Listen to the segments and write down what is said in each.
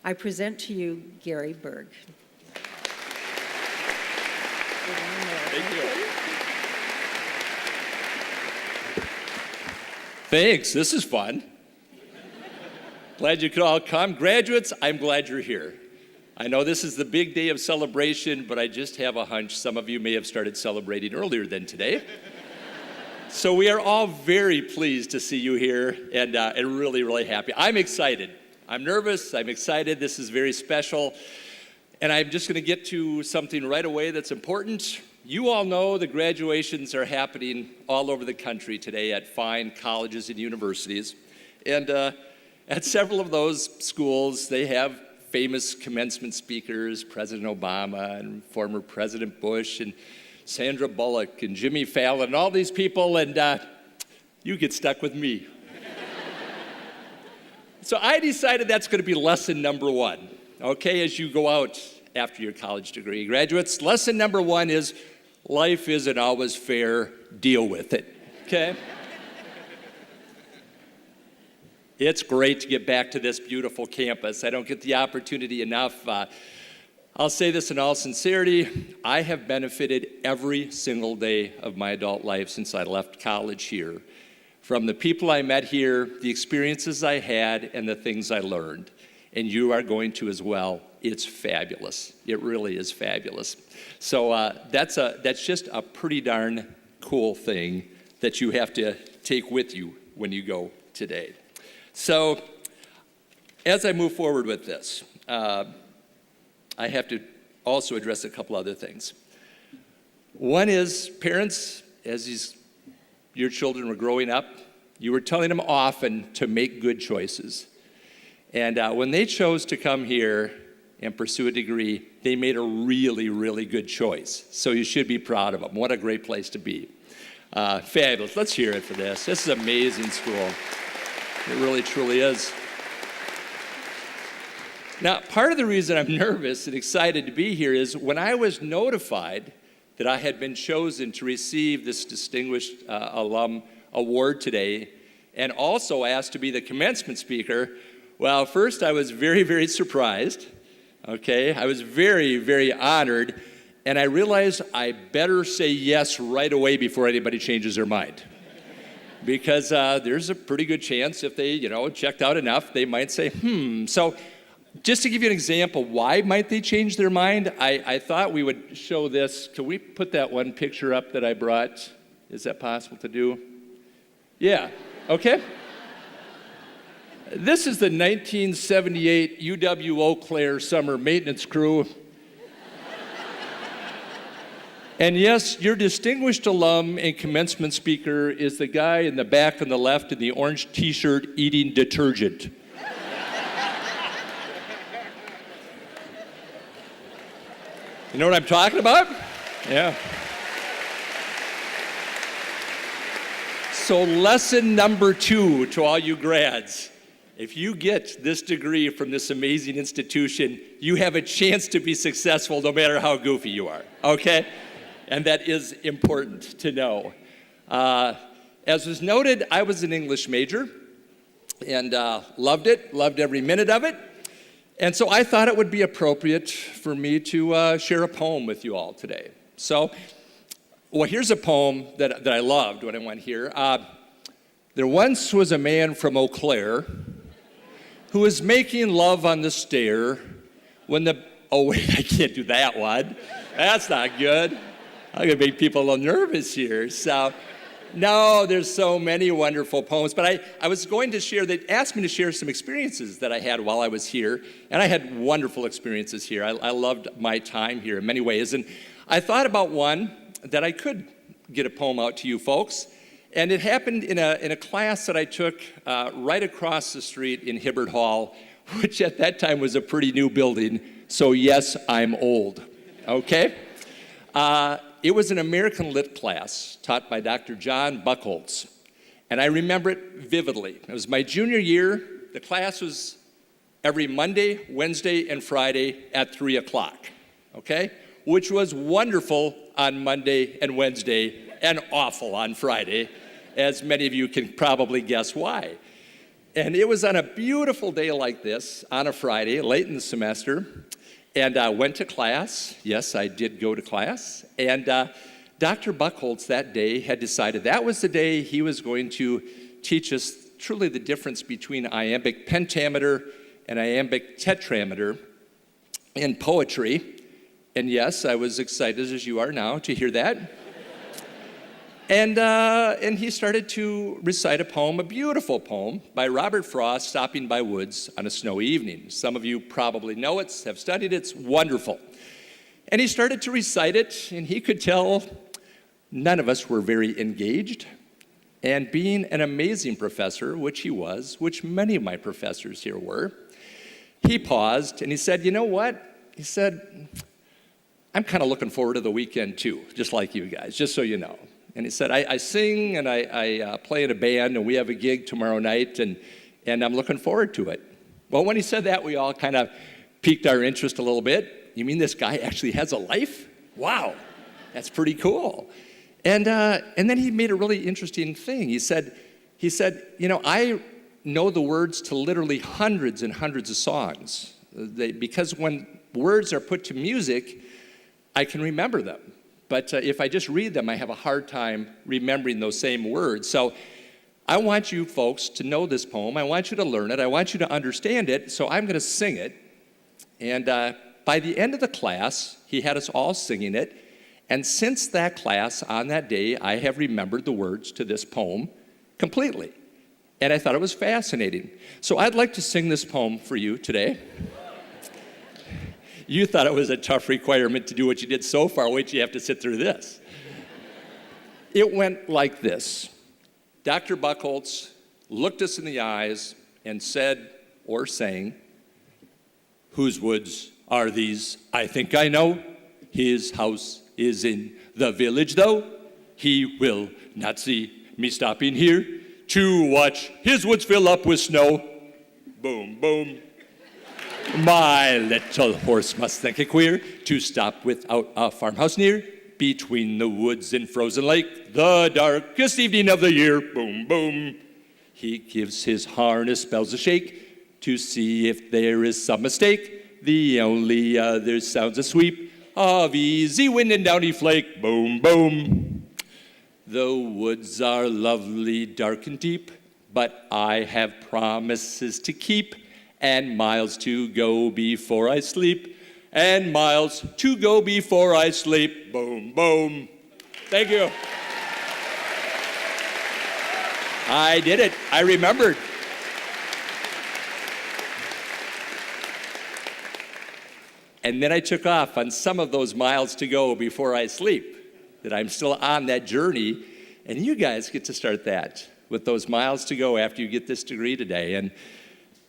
I present to you Gary Berg. Thank you. Thanks, this is fun. Glad you could all come. Graduates, I'm glad you're here. I know this is the big day of celebration, but I just have a hunch some of you may have started celebrating earlier than today. So we are all very pleased to see you here and really, really happy. I'm excited. I'm nervous, I'm excited. This is very special. And I'm just going to get to something right away that's important. You all know the graduations are happening all over the country today at fine colleges and universities. And at several of those schools, they have famous commencement speakers, President Obama and former President Bush and Sandra Bullock and Jimmy Fallon and all these people, and you get stuck with me. So I decided that's going to be lesson number one, okay, as you go out after your college degree. Graduates, lesson number one is life isn't always fair, deal with it, okay? It's great to get back to this beautiful campus. I don't get the opportunity enough. I'll say this in all sincerity, I have benefited every single day of my adult life since I left college here, from the people I met here, the experiences I had, and the things I learned. And you are going to as well. It's fabulous. It really is fabulous. So that's just a pretty darn cool thing that you have to take with you when you go today. So as I move forward with this, I have to also address a couple other things. One is, parents, as your children were growing up, you were telling them often to make good choices. And when they chose to come here and pursue a degree, they made a really, really good choice. So you should be proud of them. What a great place to be. Fabulous. Let's hear it for this. This is an amazing school. It really, truly is. Now, part of the reason I'm nervous and excited to be here is when I was notified that I had been chosen to receive this distinguished alum award today, and also asked to be the commencement speaker, well, first I was very, very surprised, okay? I was very, very honored, and I realized I better say yes right away before anybody changes their mind. Because there's a pretty good chance if they, checked out enough, they might say, So just to give you an example, why might they change their mind? I thought we would show this. Can we put that one picture up that I brought? Is that possible to do? Yeah, okay. This is the 1978 UW-Eau Claire summer maintenance crew. And yes, your distinguished alum and commencement speaker is the guy in the back on the left in the orange t-shirt eating detergent. You know what I'm talking about? Yeah. So lesson number two to all you grads. If you get this degree from this amazing institution, you have a chance to be successful no matter how goofy you are, okay? And that is important to know. As was noted, I was an English major and loved it, loved every minute of it. And so I thought it would be appropriate for me to share a poem with you all today. So, here's a poem that I loved when I went here. There once was a man from Eau Claire who was making love on the stair when oh wait, I can't do that one. That's not good. I'm gonna make people a little nervous here. So, no, there's so many wonderful poems, but I was going to share, they asked me to share some experiences that I had while I was here, and I had wonderful experiences here. I loved my time here in many ways, and I thought about one that I could get a poem out to you folks, and it happened in a class that I took right across the street in Hibbert Hall, which at that time was a pretty new building, so yes, I'm old, okay? It was an American Lit class taught by Dr. John Buchholz, and I remember it vividly. It was my junior year. The class was every Monday, Wednesday, and Friday at 3 o'clock, okay? Which was wonderful on Monday and Wednesday and awful on Friday, as many of you can probably guess why. And it was on a beautiful day like this, on a Friday, late in the semester, and I went to class. Yes, I did go to class. And Dr. Buchholz that day had decided that was the day he was going to teach us truly the difference between iambic pentameter and iambic tetrameter in poetry. And yes, I was excited as you are now to hear that. And he started to recite a poem, a beautiful poem, by Robert Frost, Stopping by Woods on a Snowy Evening. Some of you probably know it, have studied it, it's wonderful. And he started to recite it, and he could tell none of us were very engaged. And being an amazing professor, which he was, which many of my professors here were, he paused and he said, you know what? He said, I'm kind of looking forward to the weekend too, just like you guys, just so you know. And he said, I sing and I play in a band and we have a gig tomorrow night and I'm looking forward to it. Well, when he said that, we all kind of piqued our interest a little bit. You mean this guy actually has a life? Wow, that's pretty cool. And then he made a really interesting thing. He said, you know, I know the words to literally hundreds and hundreds of songs. Because when words are put to music, I can remember them. But if I just read them, I have a hard time remembering those same words. So I want you folks to know this poem. I want you to learn it. I want you to understand it. So I'm going to sing it. And by the end of the class, he had us all singing it. And since that class, on that day, I have remembered the words to this poem completely. And I thought it was fascinating. So I'd like to sing this poem for you today. You thought it was a tough requirement to do what you did so far. Wait till you have to sit through this. It went like this. Dr. Buchholz looked us in the eyes and said or sang, whose woods are these? I think I know. His house is in the village, though. He will not see me stopping here to watch his woods fill up with snow. Boom, boom. My little horse must think it queer to stop without a farmhouse near, between the woods and frozen lake, the darkest evening of the year. Boom, boom. He gives his harness bells a shake to see if there is some mistake. The only other sounds a sweep of easy wind and downy flake. Boom, boom. The woods are lovely, dark and deep, but I have promises to keep. And miles to go before I sleep. And miles to go before I sleep. Boom, boom. Thank you. I did it. I remembered. And then I took off on some of those miles to go before I sleep. That I'm still on that journey. And you guys get to start that with those miles to go after you get this degree today. And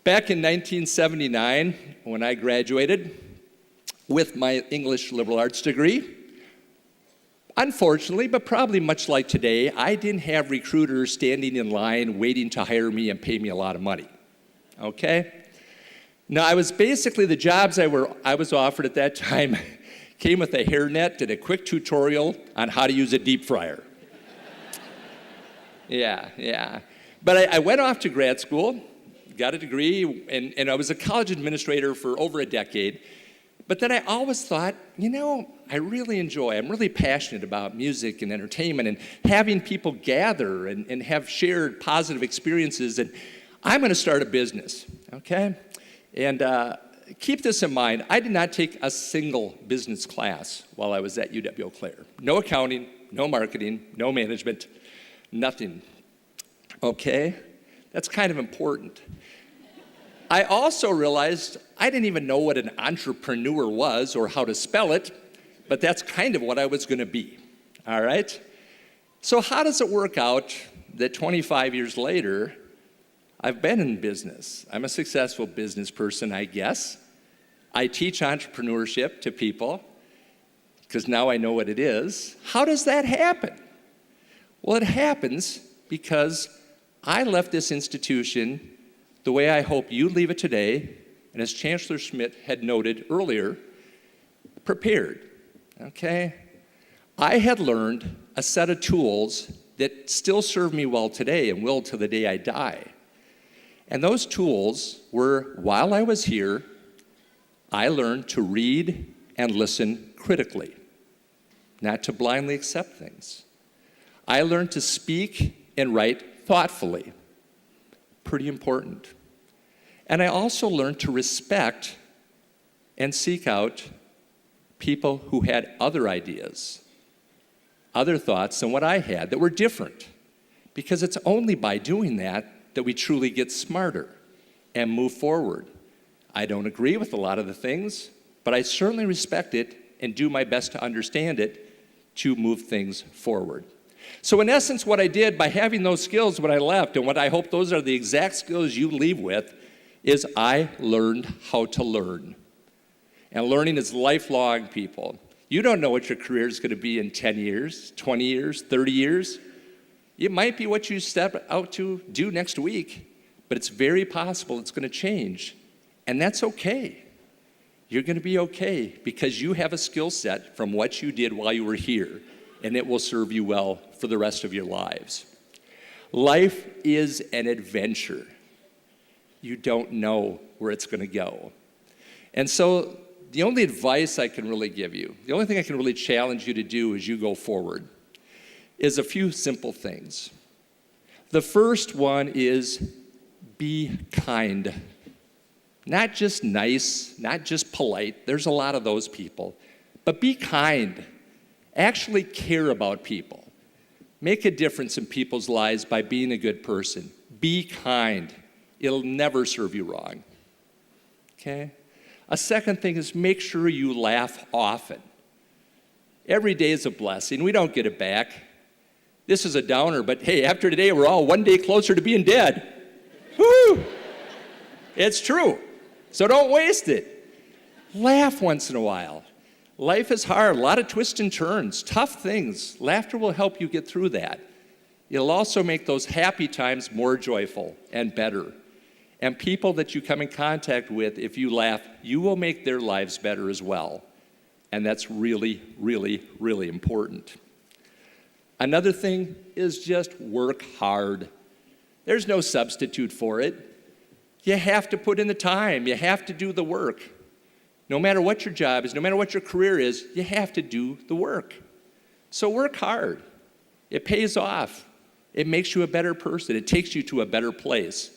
back in 1979, when I graduated with my English liberal arts degree, unfortunately, but probably much like today, I didn't have recruiters standing in line waiting to hire me and pay me a lot of money, okay? Now, I was basically, the jobs I was offered at that time came with a hairnet and a quick tutorial on how to use a deep fryer. Yeah. But I went off to grad school, got a degree, and I was a college administrator for over a decade. But then I always thought, you know, I'm really passionate about music and entertainment and having people gather and have shared positive experiences, and I'm going to start a business, okay? And keep this in mind, I did not take a single business class while I was at UW-Eau Claire. No accounting, no marketing, no management, nothing, okay? That's kind of important. I also realized I didn't even know what an entrepreneur was or how to spell it, but that's kind of what I was going to be, all right? So how does it work out that 25 years later, I've been in business? I'm a successful business person, I guess. I teach entrepreneurship to people because now I know what it is. How does that happen? Well, it happens because I left this institution the way I hope you leave it today, and as Chancellor Schmidt had noted earlier, prepared, okay? I had learned a set of tools that still serve me well today and will till the day I die. And those tools were, while I was here, I learned to read and listen critically, not to blindly accept things. I learned to speak and write thoughtfully, pretty important. And I also learned to respect and seek out people who had other ideas, other thoughts than what I had that were different. Because it's only by doing that that we truly get smarter and move forward. I don't agree with a lot of the things, but I certainly respect it and do my best to understand it to move things forward. So in essence, what I did by having those skills when I left, and what I hope those are the exact skills you leave with, is I learned how to learn. And learning is lifelong, people. You don't know what your career is going to be in 10 years, 20 years, 30 years. It might be what you step out to do next week, but it's very possible it's going to change. And that's okay. You're going to be okay because you have a skill set from what you did while you were here, and it will serve you well for the rest of your lives. Life is an adventure. You don't know where it's going to go. And so the only advice I can really give you, the only thing I can really challenge you to do as you go forward is a few simple things. The first one is be kind. Not just nice, not just polite. There's a lot of those people. But be kind. Actually care about people. Make a difference in people's lives by being a good person. Be kind. It'll never serve you wrong. Okay? A second thing is make sure you laugh often. Every day is a blessing. We don't get it back. This is a downer, but hey, after today, we're all one day closer to being dead. Woo! It's true. So don't waste it. Laugh once in a while. Life is hard, a lot of twists and turns, tough things. Laughter will help you get through that. It'll also make those happy times more joyful and better. And people that you come in contact with, if you laugh, you will make their lives better as well. And that's really, really, really important. Another thing is just work hard. There's no substitute for it. You have to put in the time. You have to do the work. No matter what your job is, no matter what your career is, you have to do the work. So work hard. It pays off. It makes you a better person. It takes you to a better place.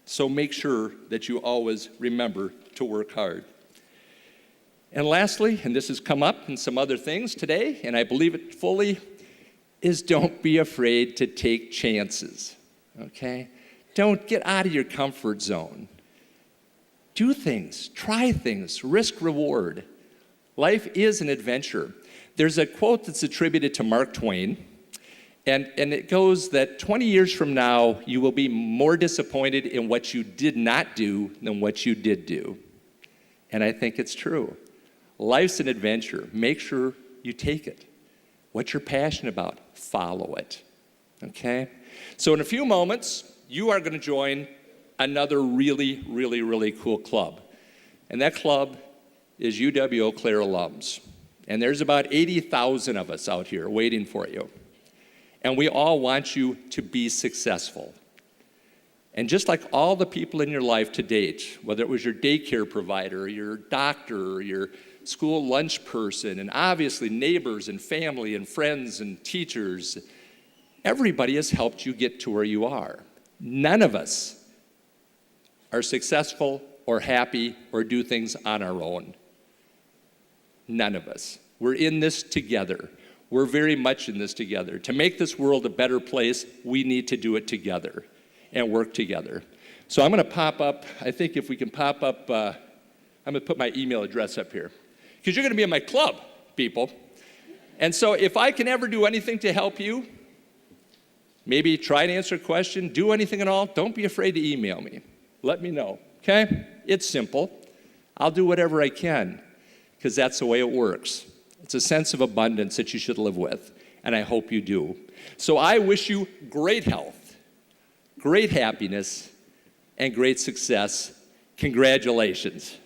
So make sure that you always remember to work hard. And lastly, and this has come up in some other things today, and I believe it fully, is don't be afraid to take chances, okay? Don't get out of your comfort zone. Do things, try things, risk reward. Life is an adventure. There's a quote that's attributed to Mark Twain, and it goes that 20 years from now, you will be more disappointed in what you did not do than what you did do. And I think it's true. Life's an adventure. Make sure you take it. What you're passionate about, follow it, okay? So in a few moments, you are going to join another really, really, really cool club. And that club is UW-Eau Claire Alums. And there's about 80,000 of us out here waiting for you. And we all want you to be successful. And just like all the people in your life to date, whether it was your daycare provider, your doctor, your school lunch person, and obviously neighbors and family and friends and teachers, everybody has helped you get to where you are. None of us are successful or happy or do things on our own. None of us. We're in this together. We're very much in this together. To make this world a better place, we need to do it together and work together. So I'm going to pop up, I think if we can pop up, I'm going to put my email address up here. Because you're going to be in my club, people. And so if I can ever do anything to help you, maybe try to answer a question, do anything at all, don't be afraid to email me. Let me know, okay? It's simple. I'll do whatever I can, because that's the way it works. It's a sense of abundance that you should live with, and I hope you do. So I wish you great health, great happiness, and great success. Congratulations.